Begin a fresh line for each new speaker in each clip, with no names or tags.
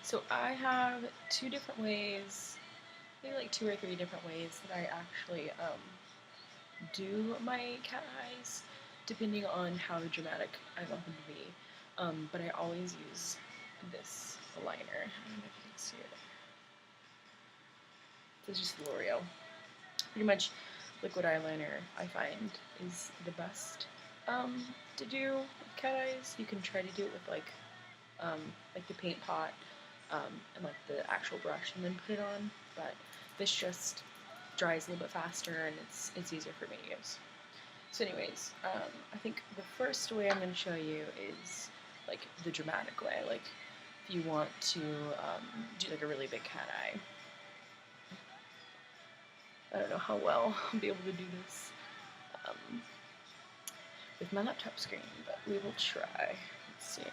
So I have two different ways, maybe like two or three different ways that I actually do my cat eyes, depending on how dramatic I want them to be. But I always use this liner. I don't know if you can see it. This is just L'Oreal. Pretty much liquid eyeliner I find is the best to do with cat eyes. You can try to do it with like the paint pot and like the actual brush and then put it on, but this just dries a little bit faster and it's easier for me to use. So anyways, I think the first way I'm going to show you is like the dramatic way, like if you want to do like a really big cat eye. I don't know how well I'll be able to do this with my laptop screen, but we will try. Let's see.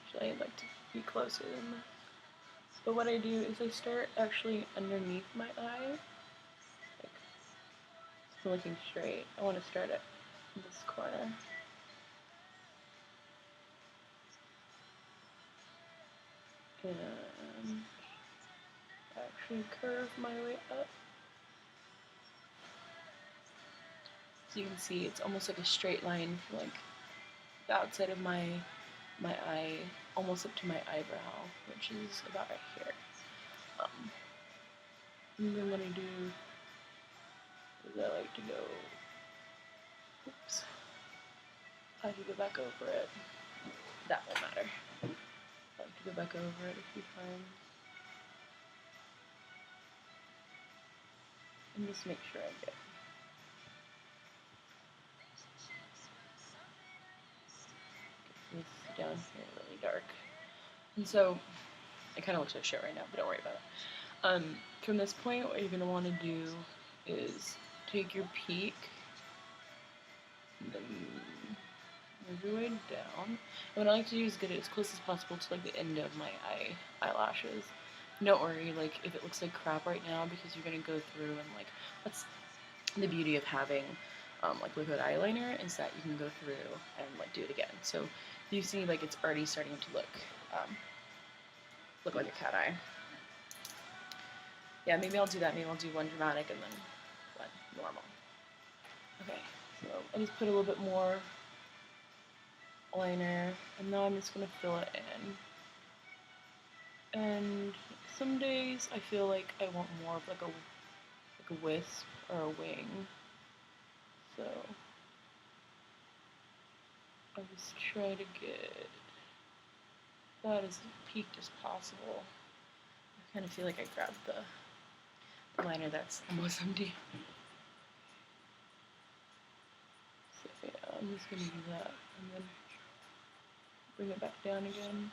Usually I like to be closer than this. But what I do is I start actually underneath my eye, like still looking straight. I want to start at this corner. And actually curve my way up. So you can see it's almost like a straight line from like the outside of my eye almost up to my eyebrow, which is about right here. And then what I do is I like to go, oops, I like to go back over it. That won't matter. I like to go back over it a few times. And just make sure I get this down here really dark. And so, it kind of looks like shit right now, but don't worry about it. From this point, what you're going to want to do is take your peak and then move your way down. And what I like to do is get it as close as possible to like the end of my eyelashes. Don't worry, like if it looks like crap right now, because you're going to go through and like, that's the beauty of having like liquid eyeliner, is that you can go through and like do it again. So you see like it's already starting to look like a cat eye. Yeah, maybe I'll do that. Maybe I'll do one dramatic and then one normal. Okay, so I just put a little bit more liner, and now I'm just gonna fill it in. And some days I feel like I want more of like a wisp or a wing. So I just try to get that as peaked as possible. I kind of feel like I grabbed the liner that's almost empty. So yeah, I'm just gonna do that and then bring it back down again.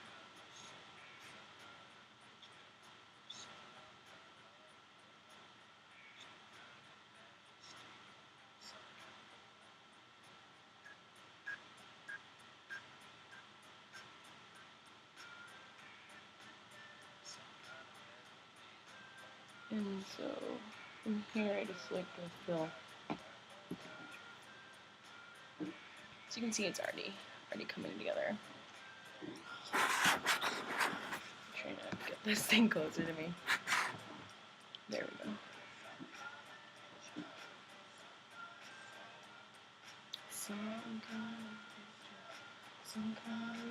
And so from here I just like to fill. So you can see it's already coming together. I'm trying to get this thing closer to me. There we go. Some kind of love, some kind of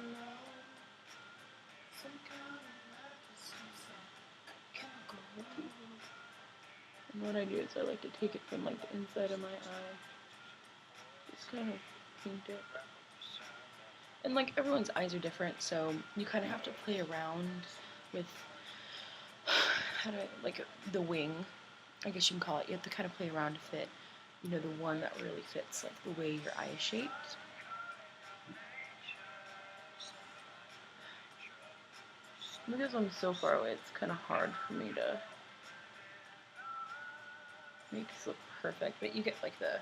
chemical. And what I do is I like to take it from like the inside of my eye, just kind of paint it. And like everyone's eyes are different, so you kind of have to play around with how do I, like the wing, I guess you can call it. You have to kind of play around to fit, you know, the one that really fits like the way your eye is shaped. Because I'm so far away, it's kind of hard for me to make this look perfect, but you get like the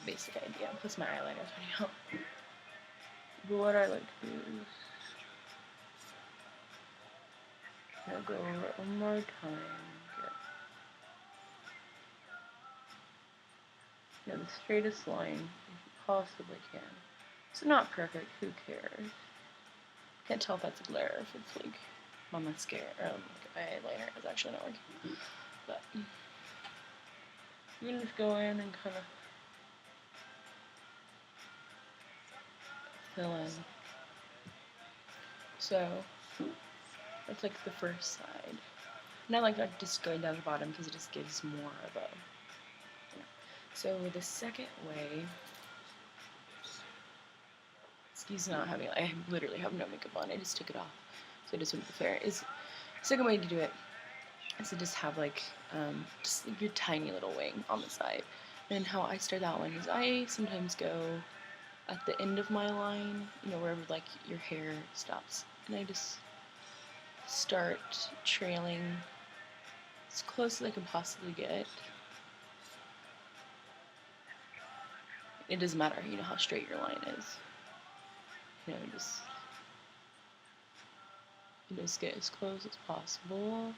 basic idea. Plus my eyeliner's running out. But what I like to do is I'll go over it one more time. Get the straightest line if you possibly can. It's not perfect, who cares? Can't tell if that's a glare, if it's like my mascara, eyeliner is actually not working. But you can just go in and kind of fill in. So that's like the first side. And I like just going down the bottom because it just gives more of a, you know. So the second way, excuse not having, I literally have no makeup on, I just took it off. So I just went to the fair. Is second way to do it is to just have like your tiny little wing on the side. And how I start that one is I sometimes go at the end of my line, you know, wherever like your hair stops, and I just start trailing as close as I can possibly get. It doesn't matter, you know, how straight your line is. You know, just get as close as possible.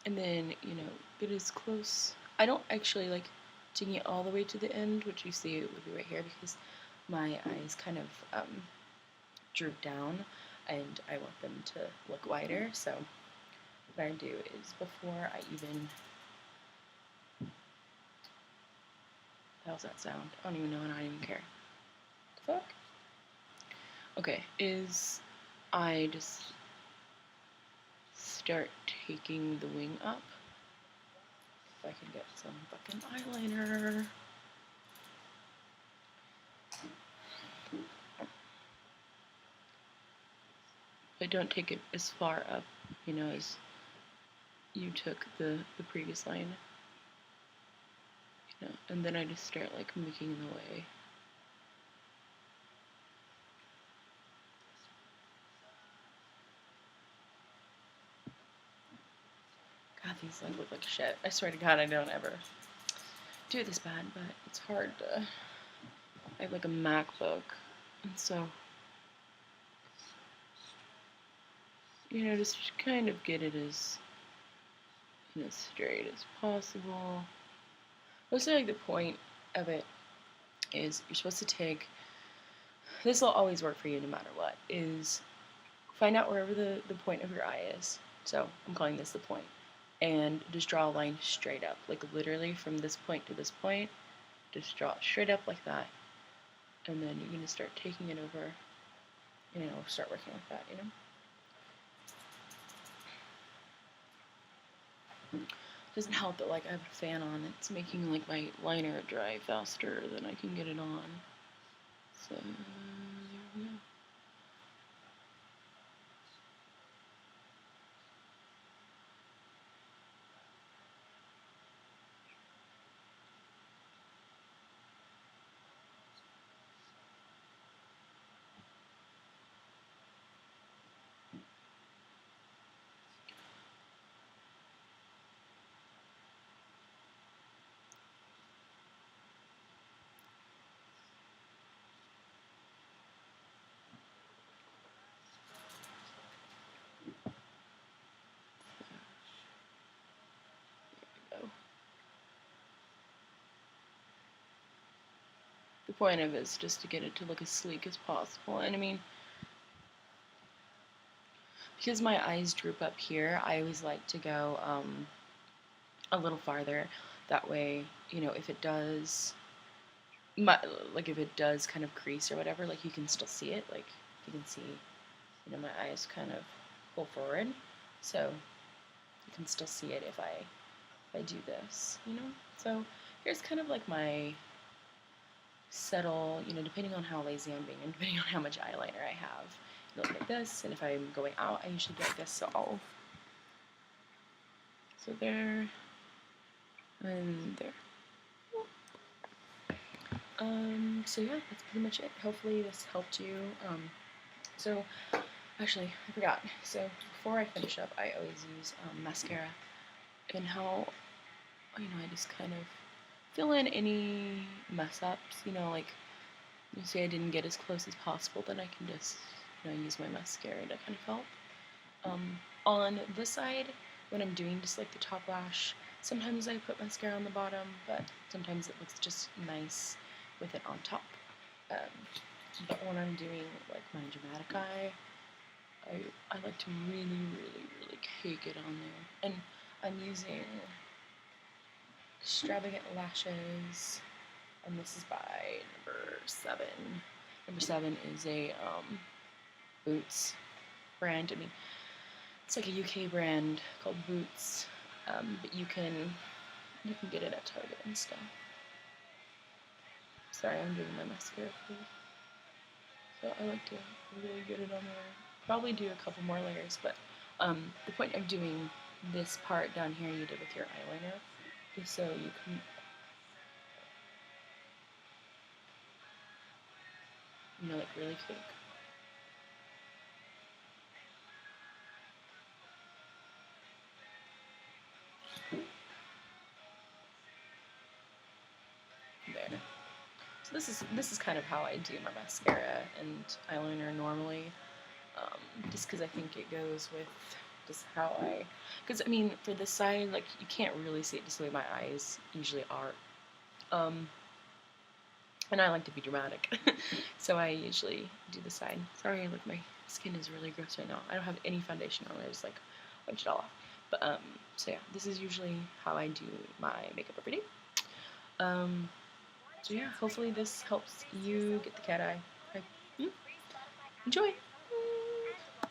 And then, you know, get as close. I don't actually like taking it all the way to the end, which you see would be right here, because my eyes kind of droop down and I want them to look wider. So what I do is before I even, how's that sound? I don't even know and I don't even care. What the fuck? Okay, is I just start taking the wing up. If I can get some fucking eyeliner. But don't take it as far up, you know, as you took the previous line. You know, and then I just start like making the way. God, these like look like shit. I swear to God, I don't ever do this bad, but it's hard to. I have like a MacBook, and so you know, just kind of get it as straight as possible. Mostly like the point of it is you're supposed to take. This will always work for you no matter what. Is find out wherever the point of your eye is. So I'm calling this the point. And just draw a line straight up, like literally from this point to this point. Just draw it straight up like that, and then you're gonna start taking it over, and it'll start working like that, you know. Doesn't help that like I have a fan on. It's making like my liner dry faster than I can get it on. So there we go. The point of it is just to get it to look as sleek as possible. And I mean, because my eyes droop up here, I always like to go a little farther. That way, you know, if it does, if it does kind of crease or whatever, like you can still see it. Like you can see, you know, my eyes kind of pull forward, so you can still see it if I do this, you know. So here's kind of like my settle, you know, depending on how lazy I'm being and depending on how much eyeliner I have. It'll look like this, and if I'm going out, I usually do like this, so there, and there. So yeah, that's pretty much it. Hopefully this helped you. So actually, I forgot. So before I finish up, I always use mascara, and how, you know, I just kind of fill in any mess ups, you know, like, you say I didn't get as close as possible, then I can just, you know, use my mascara to kind of help. On this side, when I'm doing just like the top lash, Sometimes I put mascara on the bottom, but sometimes it looks just nice with it on top. But when I'm doing like my dramatic eye, I like to really cake it on there. And I'm using Extravagant Lashes, and this is by Number 7. Number 7 is a Boots brand. I mean, it's like a UK brand called Boots, but you can get it at Target and stuff. Sorry, I'm doing my mascara first. So I like to really get it on there. Probably do a couple more layers, but the point of doing this part down here you did with your eyeliner is so you can, like really cake. There. So this is kind of how I do my mascara and eyeliner normally, just because I think it goes with just how because I mean for this side, like you can't really see it just the way my eyes usually are, and I like to be dramatic, so I usually do the side. Sorry, look, my skin is really gross right now. I don't have any foundation on. I just like wiped it all off. But so yeah, this is usually how I do my makeup every day. So yeah, hopefully this helps you get the cat eye. Okay. Enjoy!